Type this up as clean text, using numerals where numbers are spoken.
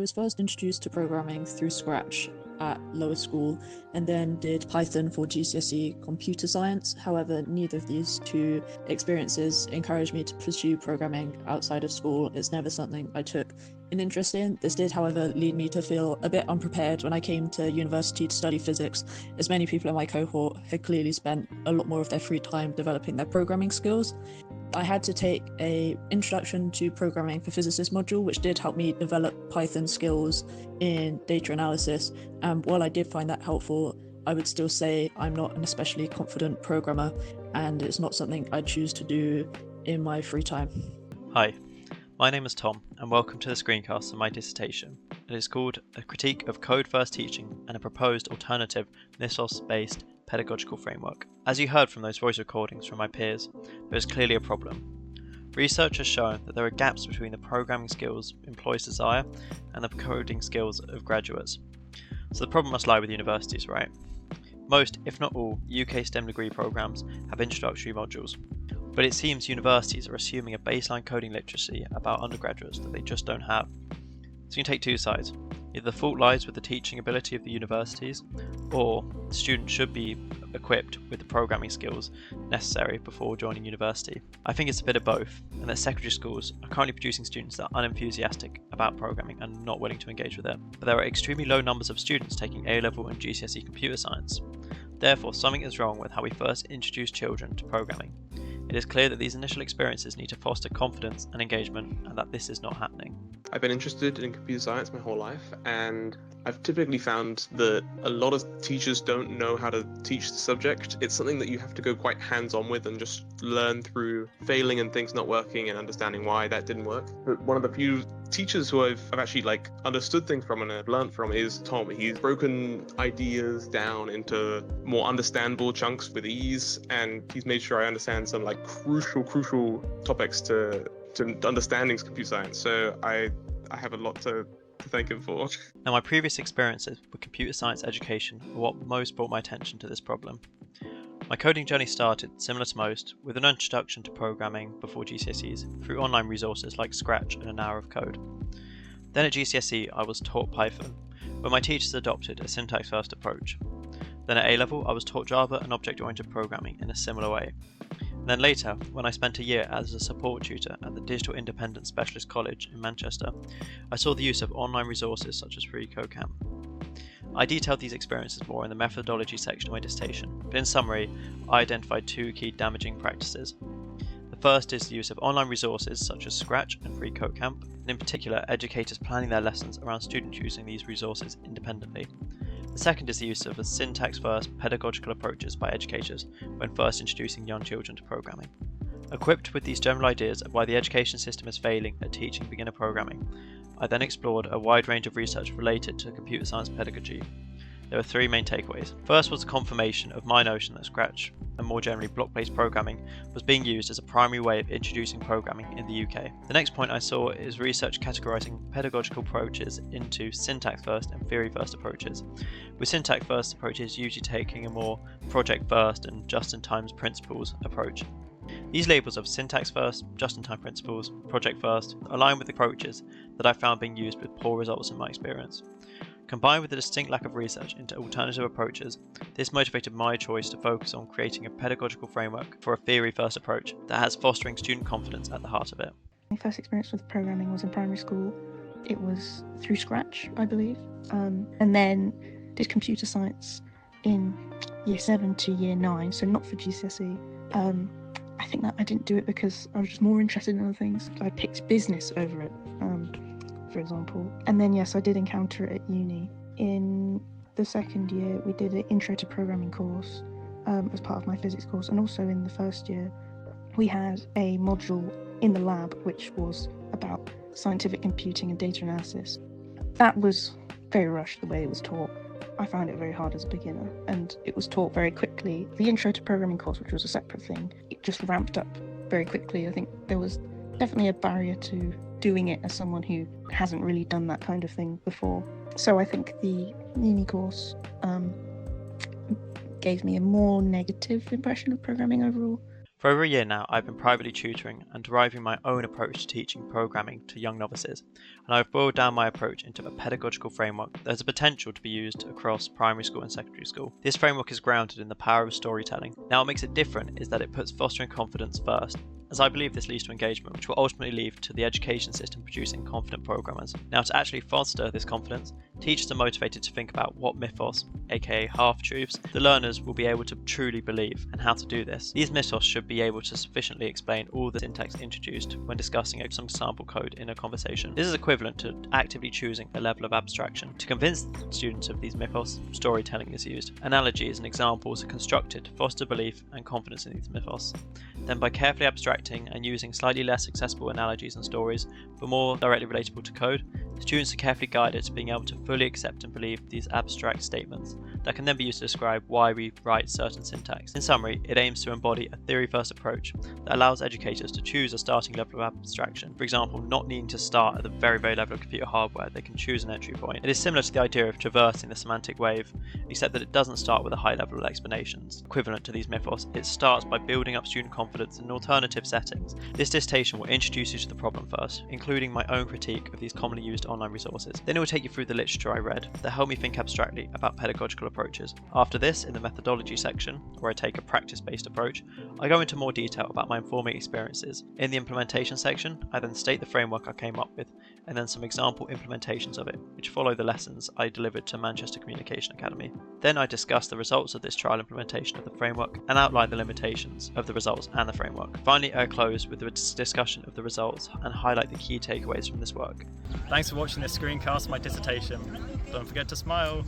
was first introduced to programming through Scratch at lower school and then did Python for GCSE computer science. However, neither of these two experiences encouraged me to pursue programming outside of school. It's never something I took an interest in. This did, however, lead me to feel a bit unprepared when I came to university to study physics, as many people in my cohort had clearly spent a lot more of their free time developing their programming skills. I had to take a Introduction to Programming for Physicists module, which did help me develop Python skills in data analysis. And while I did find that helpful, I would still say I'm not an especially confident programmer, and it's not something I choose to do in my free time. Hi, my name is Tom, and welcome to the screencast of my dissertation. It is called A Critique of Code-First Teaching and a Proposed Alternative Mythos-Based Pedagogical Framework. As you heard from those voice recordings from my peers, there is clearly a problem. Research has shown that there are gaps between the programming skills employees desire and the coding skills of graduates. So the problem must lie with universities, right? Most, if not all, UK STEM degree programs have introductory modules, but it seems universities are assuming a baseline coding literacy about undergraduates that they just don't have. So you can take two sides. Either the fault lies with the teaching ability of the universities, or the student should be equipped with the programming skills necessary before joining university. I think it's a bit of both, and that secondary schools are currently producing students that are unenthusiastic about programming and not willing to engage with it. But there are extremely low numbers of students taking A-level and GCSE computer science. Therefore, something is wrong with how we first introduce children to programming. It is clear that these initial experiences need to foster confidence and engagement, and that this is not happening. I've been interested in computer science my whole life, and I've typically found that a lot of teachers don't know how to teach the subject. It's something that you have to go quite hands-on with and just learn through failing and things not working and understanding why that didn't work. But one of the few teachers who I've actually understood things from and I've learned from is Tom. He's broken ideas down into more understandable chunks with ease, and he's made sure I understand some crucial topics to understanding computer science. So I have a lot to thank him for. Now, my previous experiences with computer science education are what most brought my attention to this problem. My coding journey started, similar to most, with an introduction to programming before GCSEs through online resources like Scratch and an hour of code. Then at GCSE I was taught Python, where my teachers adopted a syntax-first approach. Then at A-level I was taught Java and object-oriented programming in a similar way. And then later, when I spent a year as a support tutor at the Digital Independent Specialist College in Manchester, I saw the use of online resources such as FreeCodeCamp. I detailed these experiences more in the methodology section of my dissertation, but in summary, I identified two key damaging practices. The first is the use of online resources such as Scratch and FreeCodeCamp, and in particular educators planning their lessons around students using these resources independently. The second is the use of syntax-first pedagogical approaches by educators when first introducing young children to programming. Equipped with these general ideas of why the education system is failing at teaching beginner programming, I then explored a wide range of research related to computer science pedagogy. There are three main takeaways. First was a confirmation of my notion that Scratch, and more generally block-based programming, was being used as a primary way of introducing programming in the UK. The next point I saw is research categorising pedagogical approaches into syntax-first and theory-first approaches, with syntax-first approaches usually taking a more project-first and just-in-time principles approach. These labels of syntax-first, just-in-time principles, project-first align with approaches that I found being used with poor results in my experience. Combined with the distinct lack of research into alternative approaches, this motivated my choice to focus on creating a pedagogical framework for a theory-first approach that has fostering student confidence at the heart of it. My first experience with programming was in primary school. It was through Scratch, I believe, and then did computer science in year 7 to year 9, so not for GCSE. I think that I didn't do it because I was just more interested in other things. I picked business over it, for example. And then, yes, I did encounter it at uni. In the second year, we did an intro to programming course as part of my physics course. And also in the first year, we had a module in the lab, which was about scientific computing and data analysis. That was very rushed, the way it was taught. I found it very hard as a beginner, and it was taught very quickly. The intro to programming course, which was a separate thing, it just ramped up very quickly. I think there was definitely a barrier to doing it as someone who hasn't really done that kind of thing before. So I think the uni course gave me a more negative impression of programming overall. For over a year now, I've been privately tutoring and deriving my own approach to teaching programming to young novices, and I've boiled down my approach into a pedagogical framework that has the potential to be used across primary school and secondary school. This framework is grounded in the power of storytelling. Now, what makes it different is that it puts fostering confidence first, as I believe this leads to engagement, which will ultimately lead to the education system producing confident programmers. Now, to actually foster this confidence, teachers are motivated to think about what mythos, aka half-truths, the learners will be able to truly believe, and how to do this. These mythos should be able to sufficiently explain all the syntax introduced when discussing some sample code in a conversation. This is equivalent to actively choosing a level of abstraction. To convince students of these mythos, storytelling is used. Analogies and examples are constructed to foster belief and confidence in these mythos. Then, by carefully abstracting and using slightly less accessible analogies and stories, but more directly relatable to code, students are carefully guided to being able to fully accept and believe these abstract statements that can then be used to describe why we write certain syntax. In summary, it aims to embody a theory-first approach that allows educators to choose a starting level of abstraction. For example, not needing to start at the very level of computer hardware, they can choose an entry point. It is similar to the idea of traversing the semantic wave, except that it doesn't start with a high level of explanations. Equivalent to these mythos, it starts by building up student confidence in alternative settings. This dissertation will introduce you to the problem first, including my own critique of these commonly used online resources. Then it will take you through the literature I read that helped me think abstractly about pedagogical approaches. After this, in the methodology section, where I take a practice-based approach, I go into more detail about my informing experiences. In the implementation section, I then state the framework I came up with, and then some example implementations of it, which follow the lessons I delivered to Manchester Communication Academy. Then I discuss the results of this trial implementation of the framework and outline the limitations of the results and the framework. Finally, I close with a discussion of the results and highlight the key takeaways from this work. Thanks for watching this screencast of my dissertation. Don't forget to smile.